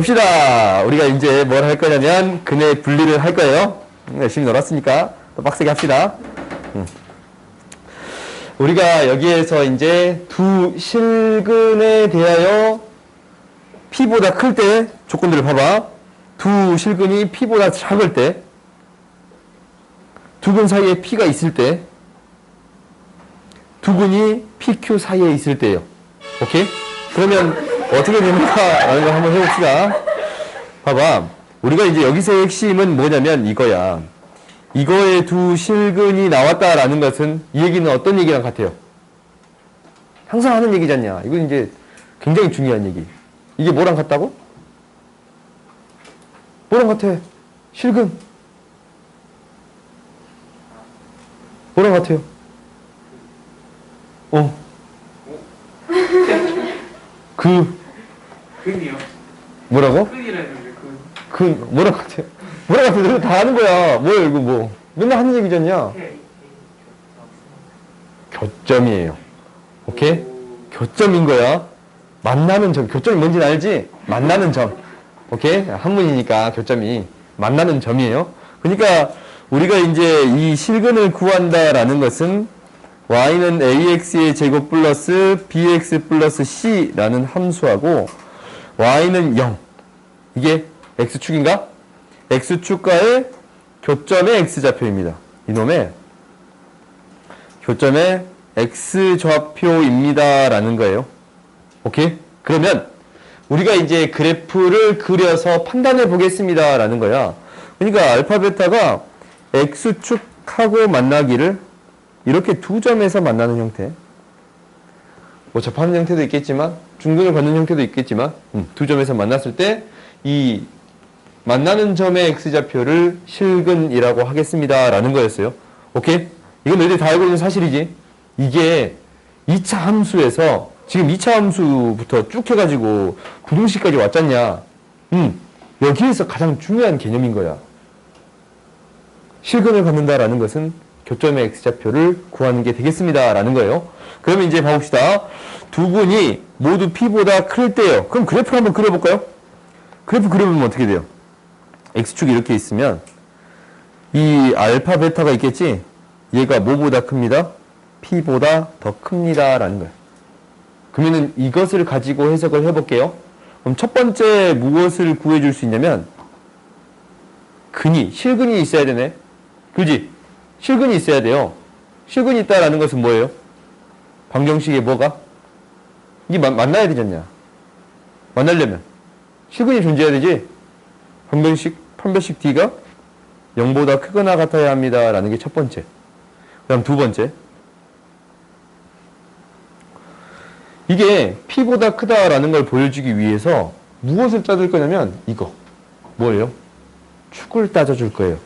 봅시다. 우리가 이제 뭘 할 거냐면 근의 분리를 할 거예요. 열심히 놀았으니까 또 빡세게 합시다. 우리가 여기에서 이제 두 실근에 대하여 P보다 클 때 조건들을 봐봐. 두 실근이 P보다 작을 때, 두 근 사이에 P가 있을 때, 두 근이 PQ 사이에 있을 때예요. 오케이? 그러면 어떻게 됩니까? 라는 걸 한번 해봅시다. 봐봐. 우리가 이제 여기서의 핵심은 뭐냐면 이거야. 이거의 두 실근이 나왔다라는 것은 이 얘기는 어떤 얘기랑 같아요? 항상 하는 얘기잖냐. 이건 이제 굉장히 중요한 얘기. 이게 뭐랑 같다고? 뭐랑 같아? 실근. 뭐랑 같아요? 근이요. 뭐라고? 근이라는데 근. 뭐랑 같아요? 뭐랑 같아요? 이거 다 하는 거야. 뭐야, 이거 뭐. 맨날 하는 얘기잖냐. 교점이에요. 오케이? 교점인 거야. 만나는 점. 교점이 뭔지는 알지? 만나는 점. 오케이? 한문이니까 교점이. 만나는 점이에요. 그러니까 우리가 이제 이 실근을 구한다라는 것은 y는 ax의 제곱 플러스 bx 플러스 c라는 함수하고 y는 0. 이게 x축인가? x축과의 교점의 x좌표입니다. 이놈의 교점의 x좌표입니다. 라는 거예요. 오케이? 그러면 우리가 이제 그래프를 그려서 판단해 보겠습니다. 라는 거야. 그러니까 알파, 베타가 x축하고 만나기를 이렇게 두 점에서 만나는 형태. 뭐 접하는 형태도 있겠지만, 중근을 받는 형태도 있겠지만, 두 점에서 만났을 때, 이 만나는 점의 x좌표를 실근이라고 하겠습니다. 라는 거였어요. 오케이? 이건 너희들이 다 알고 있는 사실이지. 이게 2차 함수에서, 지금 2차 함수부터 쭉 해가지고 부등식까지 왔잖냐. 여기에서 가장 중요한 개념인 거야. 실근을 갖는다라는 것은 교점의 x좌표를 구하는 게 되겠습니다. 라는 거예요. 그러면 이제 봐봅시다. 두 근이 모두 P보다 클 때요. 그럼 그래프를 한번 그려볼까요? 그래프 그려보면 어떻게 돼요? x축이 이렇게 있으면 이 알파, 베타가 있겠지? 얘가 뭐보다 큽니다? P보다 더 큽니다. 라는 거예요. 그러면은 이것을 가지고 해석을 해볼게요. 그럼 첫 번째 무엇을 구해줄 수 있냐면 근이, 실근이 있어야 되네. 그지? 실근이 있어야 돼요. 실근이 있다라는 것은 뭐예요? 방정식에 뭐가? 이게 만나야 되잖냐. 만나려면 실근이 존재해야 되지. 방정식, 판별식 D가 0보다 크거나 같아야 합니다. 라는 게 첫 번째. 그 다음 두 번째. 이게 P보다 크다라는 걸 보여주기 위해서 무엇을 따질 거냐면 이거. 뭐예요? 축을 따져줄 거예요.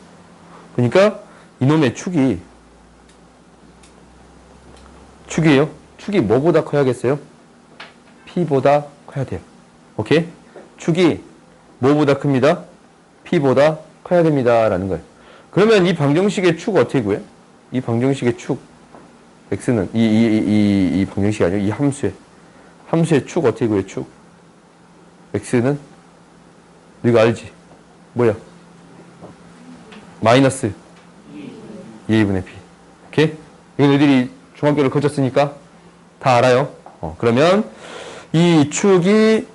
그러니까 이놈의 축이에요. 축이 뭐보다 커야겠어요? P보다 커야 돼요. 오케이? 축이 뭐보다 큽니다? P보다 커야 됩니다. 라는 거예요. 그러면 이 방정식의 축 어떻게 구해? 이 방정식의 축, x는, 이 방정식이 아니고 이 함수의 축 어떻게 구해? 축. x는, 이거 알지? 뭐야? 마이너스 2분의 p. 오케이? 이건 너희들이 중학교를 거쳤으니까 다 알아요. 그러면 이 축이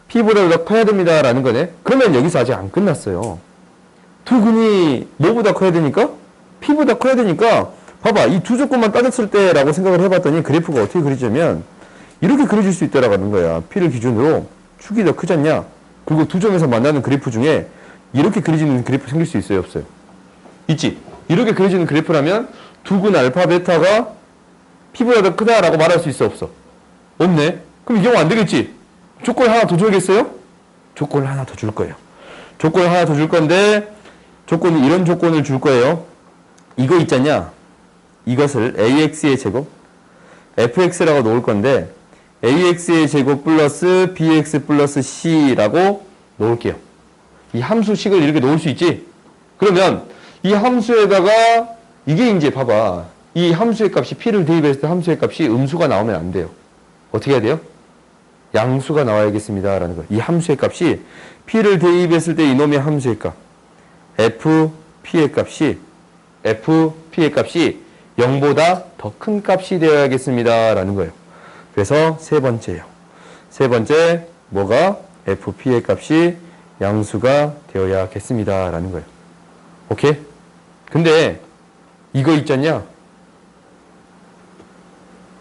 P보다 더 커야 됩니다. 라는 거네. 그러면 여기서 아직 안 끝났어요. 두 근이 뭐보다 커야 되니까? P보다 커야 되니까 봐봐. 이 두 조건만 따졌을 때 라고 생각을 해봤더니 그래프가 어떻게 그려지냐면 이렇게 그려질 수 있다라는 거야. P를 기준으로 축이 더 크잖냐. 그리고 두 점에서 만나는 그래프 중에 이렇게 그려지는 그래프 생길 수 있어요? 없어요? 있지? 이렇게 그려지는 그래프라면 두 근 알파, 베타가 P보다 더 크다라고 말할 수 있어? 없어? 없네? 그럼 이 경우 안 되겠지? 조건 하나 더 줘야겠어요? 조건을 하나 더 줄 거예요. 조건을 하나 더 줄 건데 조건이 이런 조건을 줄 거예요. 이거 있잖냐? 이것을 AX의 제곱 FX라고 놓을 건데 AX의 제곱 플러스 BX 플러스 C라고 놓을게요. 이 함수식을 이렇게 놓을 수 있지? 그러면 이 함수에다가 이게 이제 봐봐. 이 함수의 값이 P를 대입했을 때 함수의 값이 음수가 나오면 안 돼요. 어떻게 해야 돼요? 양수가 나와야겠습니다. 라는 거예요. 이 함수의 값이 P를 대입했을 때 이놈의 함수의 값 FP의 값이 0보다 더 큰 값이 되어야겠습니다 라는 거예요. 그래서 세 번째예요. 세 번째 뭐가 FP의 값이 양수가 되어야겠습니다 라는 거예요. 오케이? 근데 이거 있잖냐?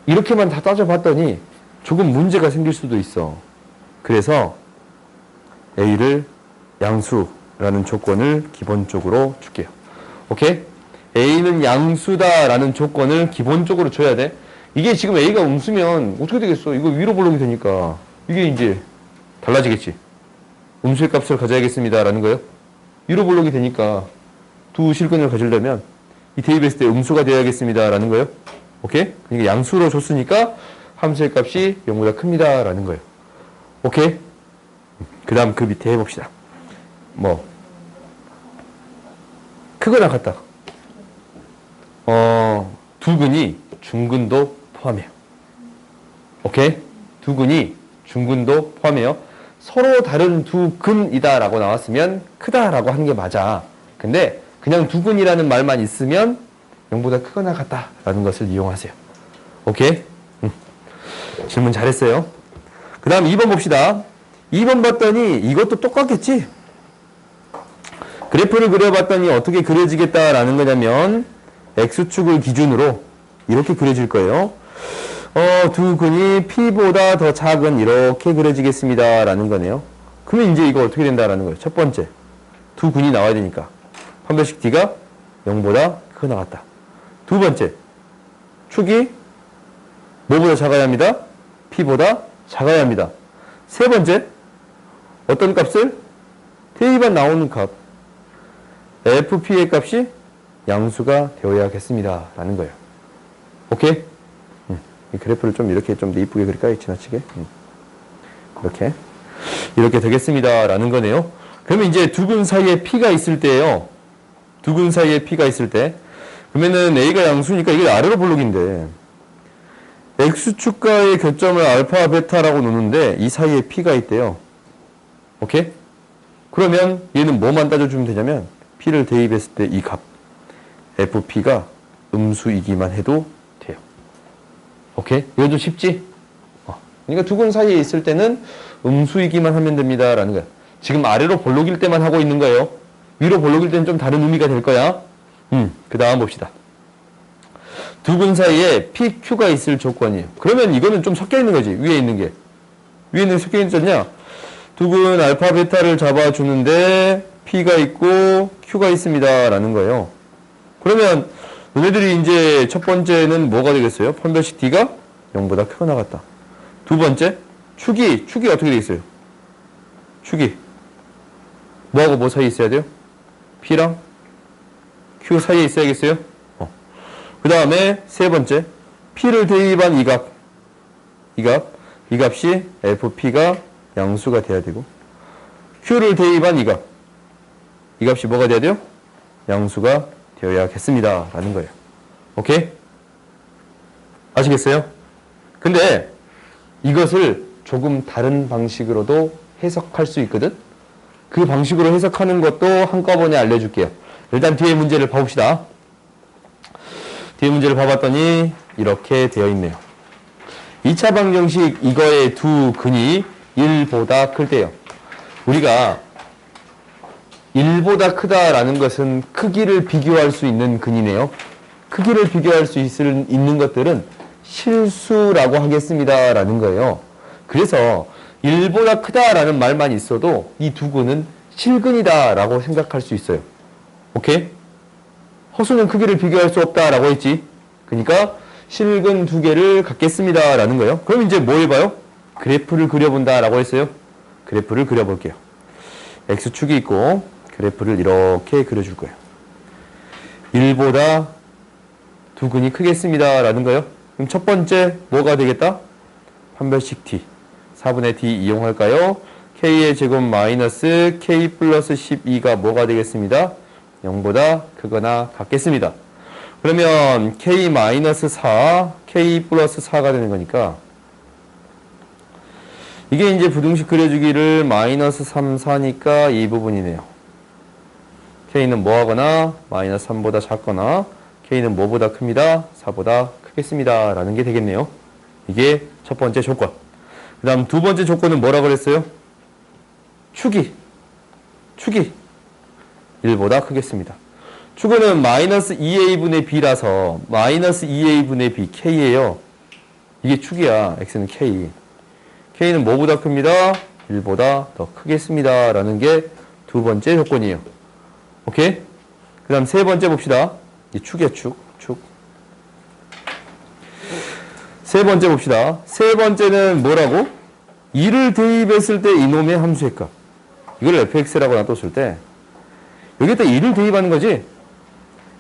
이렇게만 다 따져봤더니 조금 문제가 생길 수도 있어. 그래서 A를 양수라는 조건을 기본적으로 줄게요. 오케이? A는 양수다라는 조건을 기본적으로 줘야 돼. 이게 지금 A가 음수면 어떻게 되겠어? 이거 위로 볼록이 되니까 이게 이제 달라지겠지. 음수의 값을 가져야겠습니다라는 거예요. 위로 볼록이 되니까 두 실근을 가지려면 이 대입했을 때 음수가 되어야겠습니다라는 거예요. 오케이? 그러니까 양수로 줬으니까 함수의 값이 0보다 큽니다라는 거예요. 오케이? 그 다음 그 밑에 해봅시다. 뭐 크거나 같다. 두 근이 중근도 포함해요. 오케이? 두 근이 중근도 포함해요. 서로 다른 두 근이다라고 나왔으면 크다라고 하는 게 맞아. 근데 그냥 두 근이라는 말만 있으면 0보다 크거나 같다라는 것을 이용하세요. 오케이? 질문 잘했어요. 그 다음 2번 봅시다. 2번 봤더니 이것도 똑같겠지? 그래프를 그려봤더니 어떻게 그려지겠다라는 거냐면 X축을 기준으로 이렇게 그려질 거예요. 두 근이 P보다 더 작은 이렇게 그려지겠습니다 라는 거네요. 그러면 이제 이거 어떻게 된다라는 거예요. 첫 번째, 두 근이 나와야 되니까 판별식 D가 0보다 크거나 같다. 두 번째, 축이 뭐보다 작아야 합니다? P보다 작아야 합니다. 세 번째, 어떤 값을? 대입한 나오는 값 FP의 값이 양수가 되어야겠습니다 라는 거예요. 오케이? 이 그래프를 좀 이렇게 좀 더 이쁘게 그릴까요? 지나치게? 이렇게 되겠습니다 라는 거네요. 그러면 이제 두 근 사이에 P가 있을 때예요. 두 근 사이에 P가 있을 때 그러면은 A가 양수니까 이게 아래로 볼록인데 X축과의 교점을 알파, 베타라고 놓는데 이 사이에 P가 있대요. 오케이? 그러면 얘는 뭐만 따져주면 되냐면 P를 대입했을 때 이 값 FP가 음수이기만 해도 돼요. 오케이? 이거 좀 쉽지? 그러니까 두 근 사이에 있을 때는 음수이기만 하면 됩니다 라는 거야. 지금 아래로 볼록일 때만 하고 있는 거예요. 위로 볼록일 때는 좀 다른 의미가 될 거야. 그 다음 봅시다. 두 근 사이에 PQ가 있을 조건이에요. 그러면 이거는 좀 섞여 있는 거지. 위에 있는 게. 위에 있는 게 섞여 있잖냐? 두 근 알파, 베타를 잡아주는데 P가 있고 Q가 있습니다 라는 거예요. 그러면 너네들이 이제 첫 번째는 뭐가 되겠어요? 판별식 D가 0보다 크거나 같다. 두 번째, 축이 어떻게 돼 있어요? 축이 뭐하고 뭐 사이에 있어야 돼요? P랑 Q 사이에 있어야겠어요? 그 다음에 세 번째, P를 대입한 이 값이 FP가 양수가 돼야 되고 Q를 대입한 이 값이 뭐가 돼야 돼요? 양수가 되어야겠습니다 라는 거예요. 오케이? 아시겠어요? 근데 이것을 조금 다른 방식으로도 해석할 수 있거든? 그 방식으로 해석하는 것도 한꺼번에 알려줄게요. 일단 뒤에 문제를 봐봅시다. 뒤에 문제를 봐봤더니 이렇게 되어 있네요. 2차 방정식 이거의 두 근이 1보다 클 때요. 우리가 1보다 크다라는 것은 크기를 비교할 수 있는 근이네요. 크기를 비교할 수 있는 것들은 실수라고 하겠습니다 라는 거예요. 그래서 1보다 크다라는 말만 있어도 이 두 근은 실근이다 라고 생각할 수 있어요. 오케이? 허수는 크기를 비교할 수 없다 라고 했지. 그러니까 실근 두 개를 갖겠습니다 라는 거예요. 그럼 이제 뭐 해봐요? 그래프를 그려본다 라고 했어요. 그래프를 그려볼게요. X축이 있고 그래프를 이렇게 그려줄 거예요. 1보다 두 근이 크겠습니다 라는 거예요. 그럼 첫 번째 뭐가 되겠다? 판별식 D 4분의 D 이용할까요? K의 제곱 마이너스 K 플러스 12가 뭐가 되겠습니다? 0보다 크거나 같겠습니다. 그러면 K 마이너스 4, K 플러스 4가 되는 거니까 이게 이제 부등식 그려주기를 마이너스 3, 4니까 이 부분이네요. K는 뭐 하거나 마이너스 3보다 작거나 K는 뭐보다 큽니다. 4보다 크겠습니다. 라는 게 되겠네요. 이게 첫 번째 조건. 그 다음 두 번째 조건은 뭐라 그랬어요? 축이 1보다 크겠습니다. 축은 마이너스 2a분의 b라서 마이너스 2a분의 b, k예요. 이게 축이야. x는 k. k는 뭐보다 큽니다. 1보다 더 크겠습니다. 라는 게 두 번째 조건이에요. 오케이? 그 다음 세 번째 봅시다. 이 축이야, 축. 세 번째 봅시다. 세 번째는 뭐라고? 2를 대입했을 때 이놈의 함수의 값. 이걸 fx라고 놔뒀을 때 여기다 2를 대입하는 거지?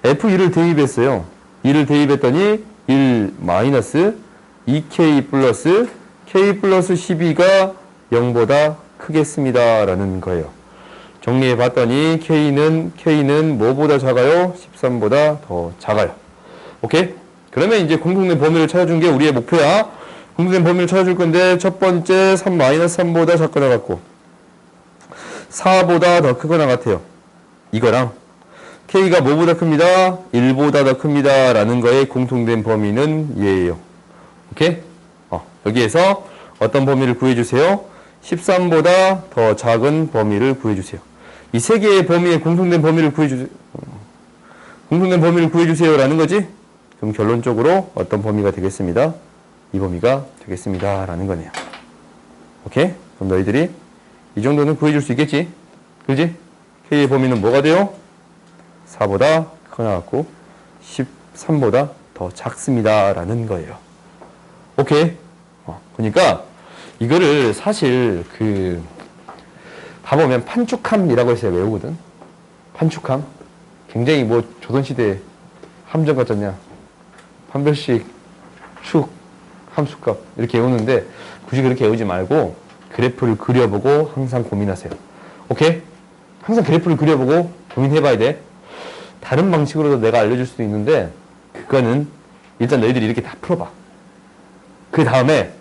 f2를 대입했어요. 2를 대입했더니 1 마이너스 2k 플러스 k 플러스 12가 0보다 크겠습니다. 라는 거예요. 정리해 봤더니 K는 뭐보다 작아요? 13보다 더 작아요. 오케이? 그러면 이제 공통된 범위를 찾아준 게 우리의 목표야. 공통된 범위를 찾아줄 건데 첫 번째 3-3보다 작거나 같고 4보다 더 크거나 같아요. 이거랑 K가 뭐보다 큽니다? 1보다 더 큽니다. 라는 거의 공통된 범위는 얘예요. 오케이? 여기에서 어떤 범위를 구해주세요? 13보다 더 작은 범위를 구해주세요. 이 세 개의 범위의 공통된 범위를 구해주세요. 공통된 범위를 구해주세요. 라는 거지? 그럼 결론적으로 어떤 범위가 되겠습니다? 이 범위가 되겠습니다. 라는 거네요. 오케이? 그럼 너희들이 이 정도는 구해줄 수 있겠지? 그지? K의 범위는 뭐가 돼요? 4보다 크거나 같고 13보다 더 작습니다. 라는 거예요. 오케이? 그러니까 이거를 사실 가보면 판축함이라고 해서 외우거든. 판축함. 굉장히 뭐 조선시대 함정 같잖냐. 판별식, 축, 함수값 이렇게 외우는데 굳이 그렇게 외우지 말고 그래프를 그려보고 항상 고민하세요. 오케이? 항상 그래프를 그려보고 고민해봐야 돼. 다른 방식으로도 내가 알려줄 수도 있는데 그거는 일단 너희들이 이렇게 다 풀어봐. 그 다음에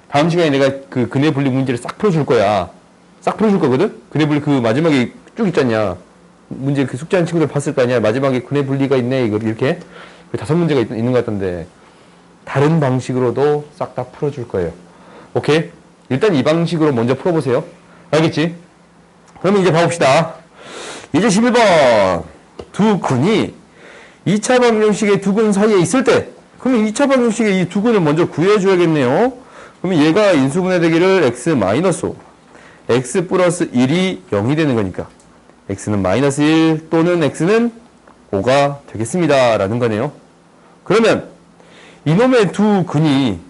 다음 시간에 내가 그 근해 분리 문제를 싹 풀어줄 거야. 싹 풀어줄 거거든? 근해 분리 그 마지막에 쭉 있잖냐. 문제 그 숙제하는 친구들 봤을 거 아니야. 마지막에 근해 분리가 있네. 이거 이렇게 5문제가 있는 것 같던데 다른 방식으로도 싹 다 풀어줄 거예요. 오케이? 일단 이 방식으로 먼저 풀어보세요. 알겠지? 그러면 이제 봐봅시다. 이제 11번. 두 근이 2차 방정식의 두 근 사이에 있을 때 그러면 2차 방정식의 이 두 근을 먼저 구해줘야겠네요. 그러면 얘가 인수분해 되기를 x-5 x 플러스 1이 0이 되는 거니까 x는 마이너스 1 또는 x는 5가 되겠습니다. 라는 거네요. 그러면 이놈의 두 근이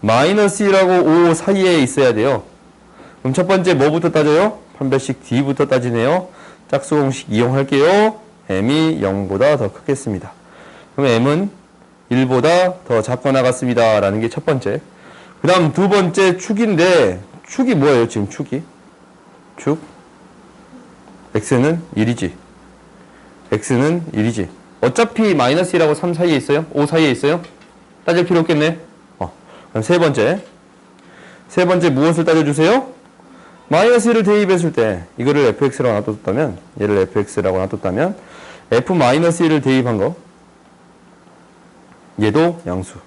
마이너스 1하고 5 사이에 있어야 돼요. 그럼 첫 번째 뭐부터 따져요? 판별식 D부터 따지네요. 짝수 공식 이용할게요. m이 0보다 더 크겠습니다. 그럼 m은 1보다 더 작거나 같습니다. 라는 게 첫 번째. 그 다음 두 번째 축인데 축이 뭐예요? 지금 축이? 축? x는 1이지. x는 1이지. 어차피 마이너스 1하고 3 사이에 있어요? 5 사이에 있어요? 따질 필요 없겠네. 그럼 세 번째 무엇을 따져주세요? 마이너스 1을 대입했을 때 이거를 fx라고 놔뒀다면 얘를 fx라고 놔뒀다면 f-1을 대입한 거 얘도 양수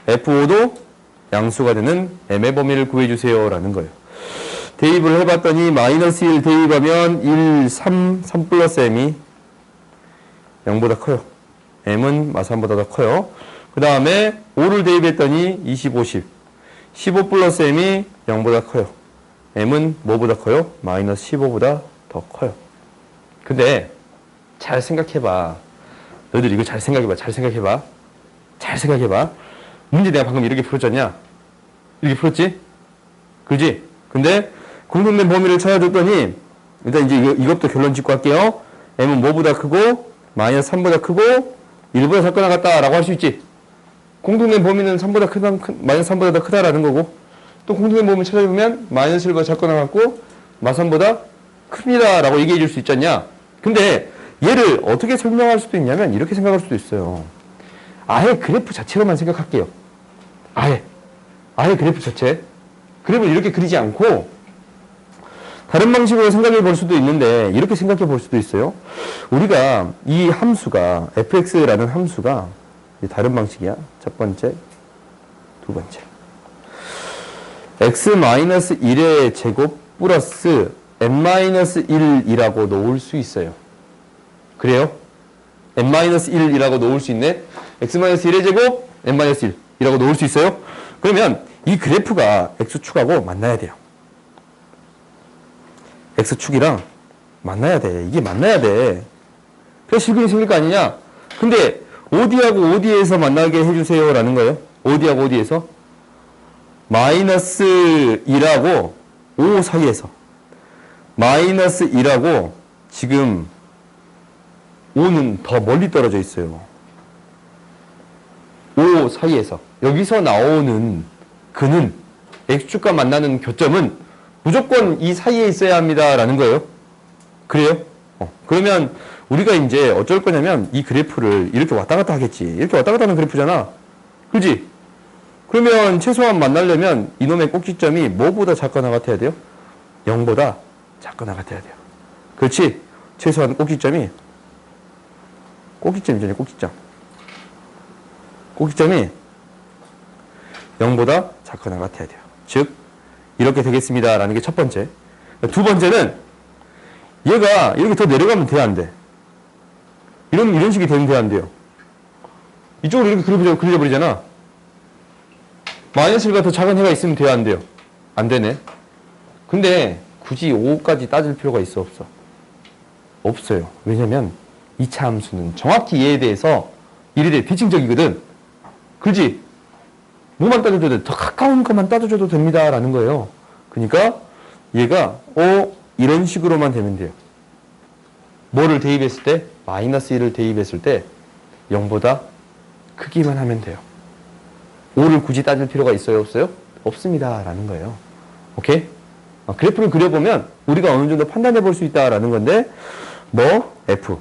f5도 양수가 되는 m의 범위를 구해주세요 라는 거예요. 대입을 해봤더니 마이너스 1 대입하면 1, 3 플러스 m이 0보다 커요. m은 마삼보다 더 커요. 그 다음에 5를 대입했더니 20, 50 15 플러스 m이 0보다 커요. m은 뭐보다 커요? 마이너스 15보다 더 커요. 근데 잘 생각해봐. 너희들 이거 잘 생각해봐. 문제 내가 방금 이렇게 풀었잖냐? 이렇게 풀었지? 그지? 근데 공통된 범위를 찾아줬더니 일단 이제 이것도 결론 짓고 할게요. m은 뭐보다 크고 마이너스 3보다 크고 1보다 작거나 같다 라고 할 수 있지. 공통된 범위는 마이너스 3보다 더 크다라는 거고 또 공통된 범위를 찾아보면 마이너스 1보다 작거나 같고 마삼보다 큽니다 라고 얘기해 줄 수 있잖냐. 근데 얘를 어떻게 설명할 수도 있냐면 이렇게 생각할 수도 있어요. 아예 그래프 자체로만 생각할게요. 아예 그래프 자체. 그래프를 이렇게 그리지 않고 다른 방식으로 생각해 볼 수도 있는데 이렇게 생각해 볼 수도 있어요. 우리가 이 함수가 fx라는 함수가 다른 방식이야. 첫 번째, 두 번째. x-1의 제곱 플러스 n-1이라고 놓을 수 있어요. 그래요? n-1이라고 놓을 수 있네. x-1의 제곱 n-1이라고 놓을 수 있어요. 그러면 이 그래프가 x축하고 만나야 돼요. x축이랑 만나야 돼. 이게 만나야 돼. 그래서 실근이 생길 거 아니냐? 근데 OD하고 OD에서 만나게 해주세요 라는 거예요. OD하고 OD에서 마이너스 2하고 5 사이에서 마이너스 2하고 지금 5는 더 멀리 떨어져 있어요. 5 사이에서 여기서 나오는 그는 x축과 만나는 교점은 무조건 이 사이에 있어야 합니다 라는 거예요. 그래요? 그러면 우리가 이제 어쩔 거냐면 이 그래프를 이렇게 왔다 갔다 하겠지. 이렇게 왔다 갔다 하는 그래프잖아. 그렇지? 그러면 최소한 만나려면 이놈의 꼭지점이 뭐보다 작거나 같아야 돼요? 0보다 작거나 같아야 돼요. 그렇지? 최소한 꼭지점이잖아요. 꼭지점이 0보다 작거나 같아야 돼요. 즉 이렇게 되겠습니다 라는 게 첫 번째. 두 번째는 얘가 이렇게 더 내려가면 돼, 안 돼? 이런 식이 되면 돼, 안 돼요? 이쪽으로 이렇게 그려버리잖아. 마이너스 1가 더 작은 해가 있으면 돼요, 안 돼요? 안 되네. 근데 굳이 5까지 따질 필요가 있어, 없어? 없어요. 왜냐면 2차 함수는 정확히 얘에 대해서 이래 돼 대칭적이거든. 그렇지? 뭐만 따져줘도 돼. 더 가까운 것만 따져줘도 됩니다 라는 거예요. 그러니까 얘가 이런 식으로만 되면 돼요. 뭐를 대입했을 때? 마이너스 1을 대입했을 때 0보다 크기만 하면 돼요. 5를 굳이 따질 필요가 있어요? 없어요? 없습니다 라는 거예요. 오케이? 그래프를 그려보면 우리가 어느 정도 판단해 볼 수 있다라는 건데 F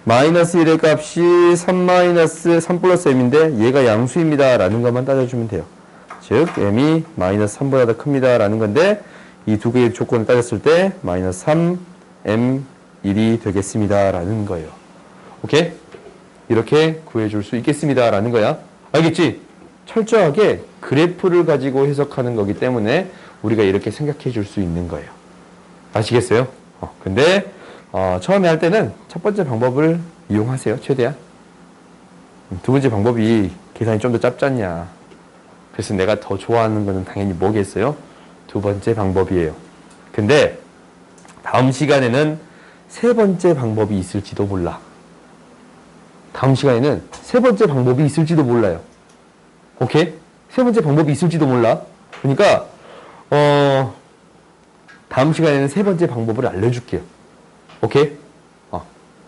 마이너스 1의 값이 3 플러스 m인데 얘가 양수입니다 라는 것만 따져주면 돼요. 즉 m이 마이너스 3보다 더 큽니다 라는 건데 이 두 개의 조건을 따졌을 때 마이너스 3 m 1이 되겠습니다 라는 거예요. 오케이? 이렇게 구해줄 수 있겠습니다 라는 거야. 알겠지? 철저하게 그래프를 가지고 해석하는 거기 때문에 우리가 이렇게 생각해 줄 수 있는 거예요. 아시겠어요? 근데 처음에 할 때는 첫 번째 방법을 이용하세요. 최대한. 두 번째 방법이 계산이 좀 더 짧잖냐. 그래서 내가 더 좋아하는 거는 당연히 뭐겠어요? 두 번째 방법이에요. 근데 다음 시간에는 세 번째 방법이 있을지도 몰라. 다음 시간에는 세 번째 방법이 있을지도 몰라요. 오케이? 세 번째 방법이 있을지도 몰라. 그러니까 다음 시간에는 세 번째 방법을 알려줄게요. 오케이?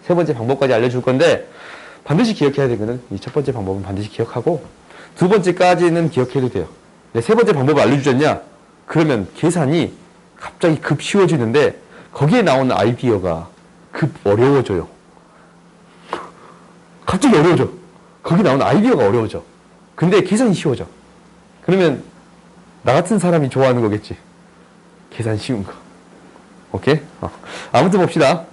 세 번째 방법까지 알려줄 건데 반드시 기억해야 되거든. 이 첫 번째 방법은 반드시 기억하고 두 번째까지는 기억해도 돼요. 세 번째 방법을 알려주셨냐? 그러면 계산이 갑자기 급 쉬워지는데 거기에 나오는 아이디어가 급 어려워져요. 갑자기 어려워져. 거기 나오는 아이디어가 어려워져. 근데 계산이 쉬워져. 그러면 나 같은 사람이 좋아하는 거겠지. 계산 쉬운 거. 오케이? 아무튼 봅시다.